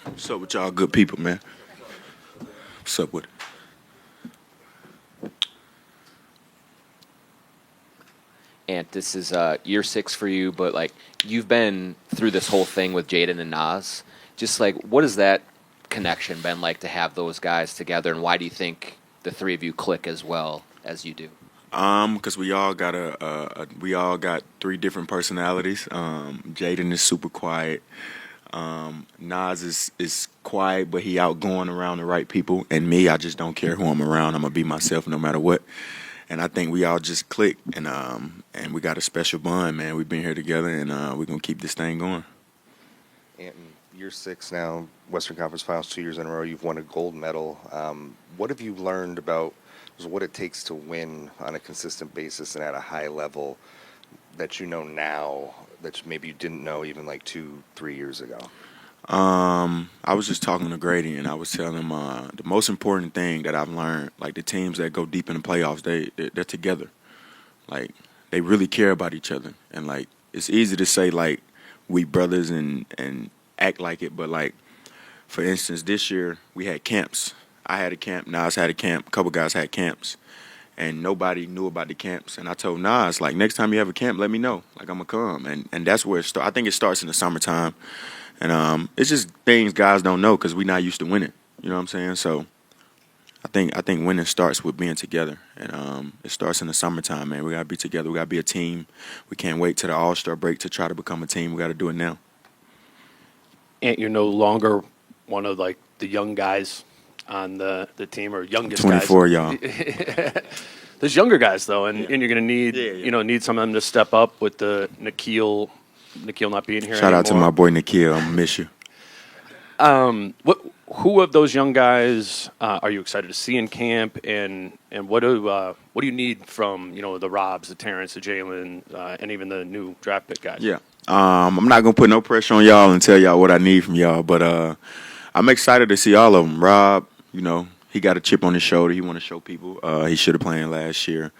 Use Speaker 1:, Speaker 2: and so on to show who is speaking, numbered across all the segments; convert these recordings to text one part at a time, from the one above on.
Speaker 1: What's up with y'all good people, man? What's up with it?
Speaker 2: And this is year 6 for you, but like you've been through this whole thing with Jaden and Nas. Just like, what has that connection been like to have those guys together, and why do you think the three of you click as well as you do?
Speaker 1: Because we all got three different personalities. Jaden is super quiet. Nas is quiet, but he outgoing around the right people. And me, I just don't care who I'm around. I'm gonna be myself no matter what. And I think we all just click, and we got a special bond, man. We've been here together, and we're gonna keep this thing going.
Speaker 3: Anton, year 6 now, Western Conference Finals 2 years in a row. You've won a gold medal. What have you learned about what it takes to win on a consistent basis and at a high level that you know now that maybe you didn't know even like 2-3 years ago?
Speaker 1: I was just talking to Grady, and I was telling him the most important thing that I've learned, like the teams that go deep in the playoffs, they're together. Like they really care about each other, and like it's easy to say like we brothers and act like it, but like for instance, this year we had camps. I had a camp, Nas had a camp, a couple guys had camps, and nobody knew about the camps. And I told Nas, like, next time you have a camp, let me know. Like, I'm going to come. And that's where it starts. I think it starts in the summertime. And it's just things guys don't know because we're not used to winning. You know what I'm saying? So I think winning starts with being together. And it starts in the summertime, man. We got to be together. We got to be a team. We can't wait till the All-Star break to try to become a team. We got to do it now.
Speaker 4: And you're no longer one of, like, the young guys on the team, or youngest
Speaker 1: 24,
Speaker 4: guys.
Speaker 1: y'all.
Speaker 4: There's younger guys though, and you're going to need need some of them to step up with the Nikhil not being here.
Speaker 1: Shout out to my boy Nikhil. I'm gonna miss you.
Speaker 4: Who of those young guys are you excited to see in camp, and what do you need from the Robs, the Terrence, the Jalen, and even the new draft pick guys?
Speaker 1: Yeah. I'm not gonna put no pressure on y'all and tell y'all what I need from y'all, but I'm excited to see all of them. Rob, he got a chip on his shoulder. He want to show people. He should have played last year.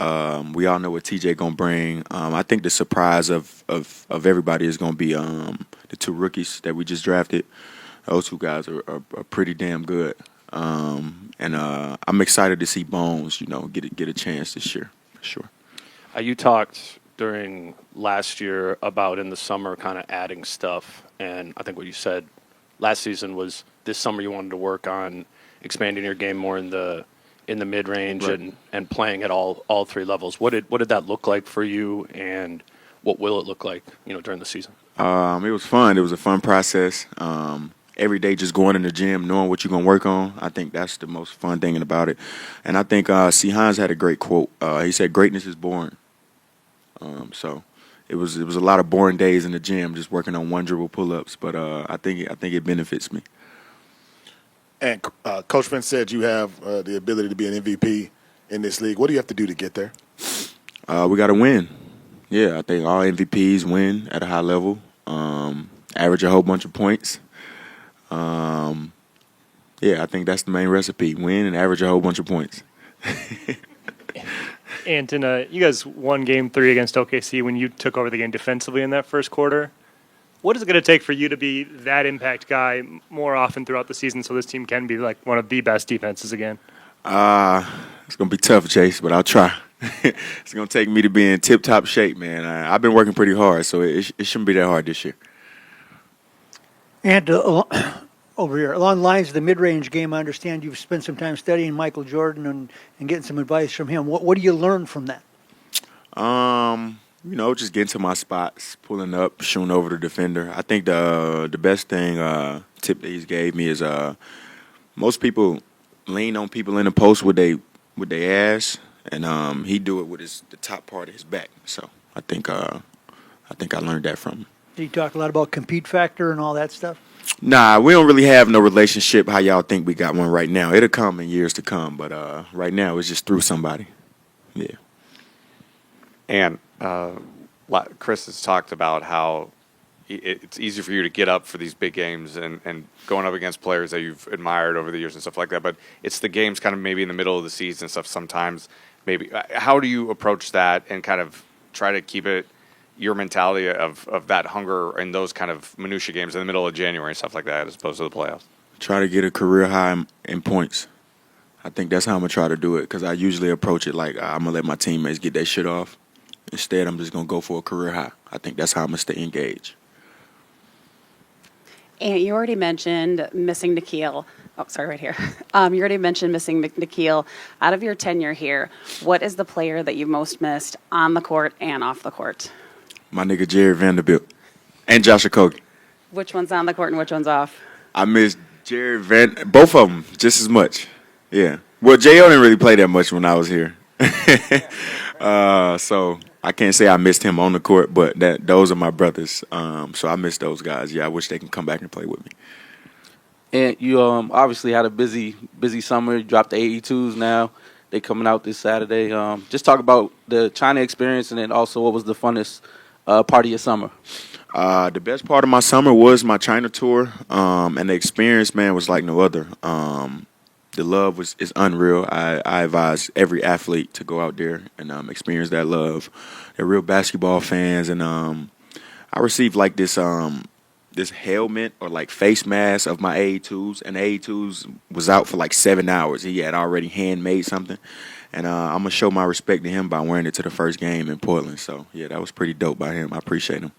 Speaker 1: We all know what TJ gonna bring. I think the surprise of everybody is gonna be the two rookies that we just drafted. Those two guys are pretty damn good. And I'm excited to see Bones, get a chance this year for sure.
Speaker 4: You talked during last year about in the summer kind of adding stuff, and I think what you said last season was this summer you wanted to work on expanding your game more in the mid range, right, and playing at all three levels. What did that look like for you, and what will it look like during the season?
Speaker 1: It was fun. It was a fun process. Every day just going in the gym, knowing what you're gonna work on. I think that's the most fun thing about it. And I think C. Hines had a great quote. He said, "Greatness is boring." So it was a lot of boring days in the gym, just working on one dribble pull-ups. But I think it benefits me.
Speaker 5: And Coach Finn said you have the ability to be an MVP in this league. What do you have to do to get there?
Speaker 1: We got to win. Yeah, I think all MVPs win at a high level, average a whole bunch of points. I think that's the main recipe: win and average a whole bunch of points.
Speaker 6: Anton, you guys won Game 3 against OKC when you took over the game defensively in that first quarter. What is it going to take for you to be that impact guy more often throughout the season so this team can be like one of the best defenses again?
Speaker 1: It's going to be tough, Chase, but I'll try. It's going to take me to be in tip-top shape, man. I've been working pretty hard, so it shouldn't be that hard this year.
Speaker 7: And over here, along the lines of the mid-range game, I understand you've spent some time studying Michael Jordan and getting some advice from him. What do you learn from that?
Speaker 1: Just getting to my spots, pulling up, shooting over the defender. I think the best thing tip that he's gave me is most people lean on people in the post with their ass, and he do it with the top part of his back. So I think I learned that from him.
Speaker 7: Did he talk a lot about compete factor and all that stuff?
Speaker 1: Nah, we don't really have no relationship how y'all think we got one right now. It'll come in years to come, but right now it's just through somebody. Yeah.
Speaker 8: And Chris has talked about how it's easy for you to get up for these big games and going up against players that you've admired over the years and stuff like that. But it's the games kind of maybe in the middle of the season and stuff sometimes. Maybe how do you approach that and kind of try to keep it, your mentality of that hunger in those kind of minutia games in the middle of January and stuff like that, as opposed to the playoffs?
Speaker 1: Try to get a career high in points. I think that's how I'm going to try to do it because I usually approach it like I'm going to let my teammates get that shit off. Instead, I'm just going to go for a career high. I think that's how I'm going to stay engaged.
Speaker 9: And you already mentioned missing Nikhil. Oh, sorry, right here. You already mentioned missing Nikhil. Out of your tenure here, what is the player that you most missed on the court and off the court?
Speaker 1: My nigga Jared Vanderbilt and Josh Okogie.
Speaker 9: Which one's on the court and which one's off?
Speaker 1: I miss both of them just as much. Yeah. Well, J.O. didn't really play that much when I was here. So I can't say I missed him on the court, but those are my brothers. So I miss those guys. Yeah, I wish they can come back and play with me.
Speaker 10: And you obviously had a busy summer. You dropped the 82s now. They coming out this Saturday. Just talk about the China experience and then also what was the funnest part of your summer.
Speaker 1: The best part of my summer was my China tour, and the experience, man, was like no other. The love is unreal. I advise every athlete to go out there and experience that love. They're real basketball fans, and I received like this helmet or like face mask of my A2s, and the A2s was out for like 7 hours. He had already handmade something, and I'm gonna show my respect to him by wearing it to the first game in Portland. So yeah, that was pretty dope by him. I appreciate him.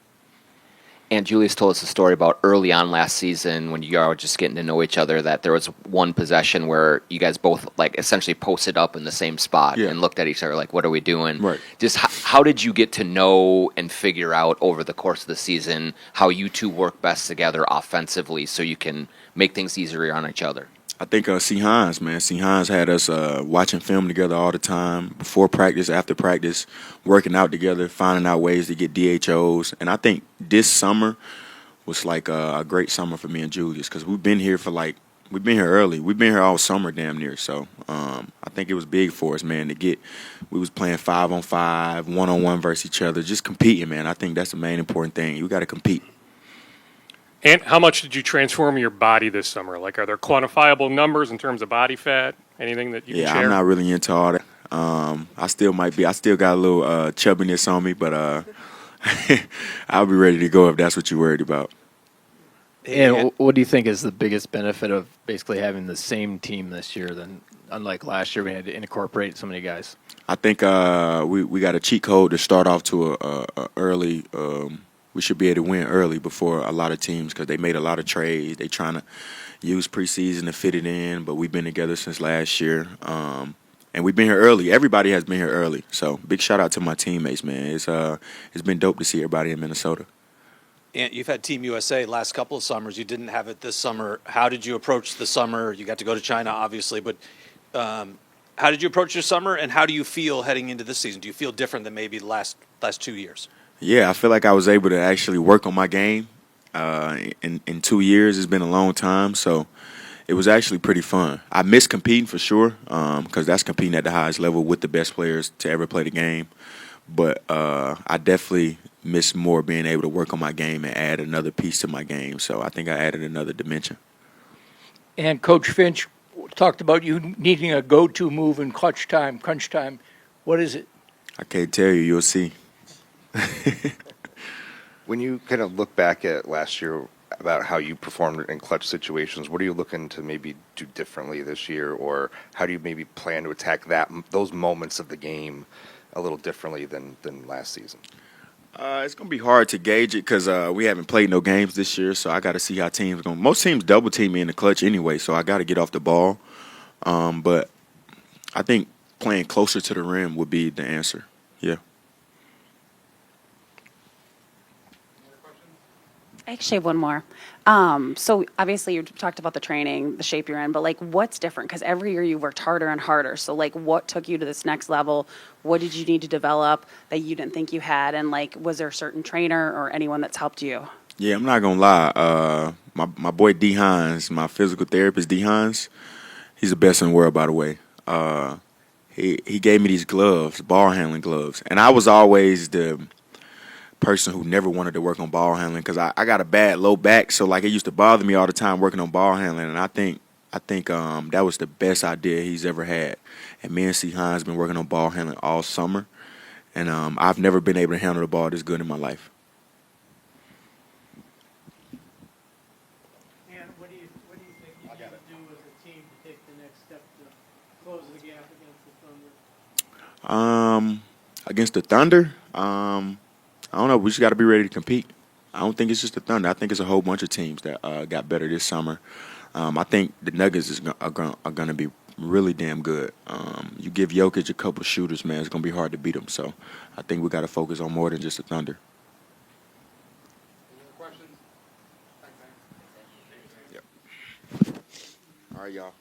Speaker 2: And Julius told us a story about early on last season when you all were just getting to know each other, that there was one possession where you guys both like essentially posted up in the same spot and looked at each other like, what are we doing?
Speaker 1: Right.
Speaker 2: Just how did you get to know and figure out over the course of the season how you two work best together offensively so you can make things easier on each other?
Speaker 1: I think C. Hines, man. C. Hines had us watching film together all the time, before practice, after practice, working out together, finding out ways to get DHOs. And I think this summer was like a great summer for me and Julius because we've been here early. We've been here all summer damn near. So I think it was big for us, man, we was playing 5-on-5, 1-on-1 versus each other, just competing, man. I think that's the main important thing. You got to compete.
Speaker 11: And how much did you transform your body this summer? Like, are there quantifiable numbers in terms of body fat? Anything that you can share?
Speaker 1: Yeah, I'm not really into all that. I still got a little chubbiness on me, but I'll be ready to go if that's what you're worried about.
Speaker 12: And what do you think is the biggest benefit of basically having the same team this year than, unlike last year, we had to incorporate so many guys?
Speaker 1: I think we got a cheat code to start off to a early. We should be able to win early before a lot of teams because they made a lot of trades. They trying to use preseason to fit it in, but we've been together since last year. And we've been here early. Everybody has been here early. So big shout out to my teammates, man. It's been dope to see everybody in Minnesota.
Speaker 13: And you've had Team USA last couple of summers. You didn't have it this summer. How did you approach the summer? You got to go to China, obviously, but how did you approach your summer, and how do you feel heading into this season? Do you feel different than maybe the last 2 years?
Speaker 1: Yeah, I feel like I was able to actually work on my game in 2 years. It's been a long time, so it was actually pretty fun. I miss competing for sure because that's competing at the highest level with the best players to ever play the game. But I definitely miss more being able to work on my game and add another piece to my game. So I think I added another dimension.
Speaker 14: And Coach Finch talked about you needing a go-to move in crunch time. What is it?
Speaker 1: I can't tell you. You'll see.
Speaker 3: When you kind of look back at last year about how you performed in clutch situations, what are you looking to maybe do differently this year, or how do you maybe plan to attack those moments of the game a little differently than last season?
Speaker 1: It's going to be hard to gauge it because we haven't played no games this year, so I got to see how teams are going. Most teams double team me in the clutch anyway, so I got to get off the ball. But I think playing closer to the rim would be the answer. Yeah.
Speaker 9: I actually have one more. So obviously you talked about the training, the shape you're in, but like what's different? Because every year you worked harder and harder. So like what took you to this next level? What did you need to develop that you didn't think you had? And like was there a certain trainer or anyone that's helped you?
Speaker 1: Yeah, I'm not going to lie. My boy D. Hines, my physical therapist D. Hines, he's the best in the world, by the way. He gave me these gloves, ball handling gloves. And I was always the person who never wanted to work on ball handling because I got a bad low back, so like it used to bother me all the time working on ball handling, and I think that was the best idea he's ever had. And me and C. Hines been working on ball handling all summer, And I've never been able to handle the ball this good in my life.
Speaker 7: And what do you think you need to do as a team to take the next step to close the gap against the Thunder?
Speaker 1: Against the Thunder, I don't know. We just got to be ready to compete. I don't think it's just the Thunder. I think it's a whole bunch of teams that got better this summer. I think the Nuggets are going to be really damn good. You give Jokic a couple shooters, man, it's going to be hard to beat them. So I think we got to focus on more than just the Thunder. All right, y'all.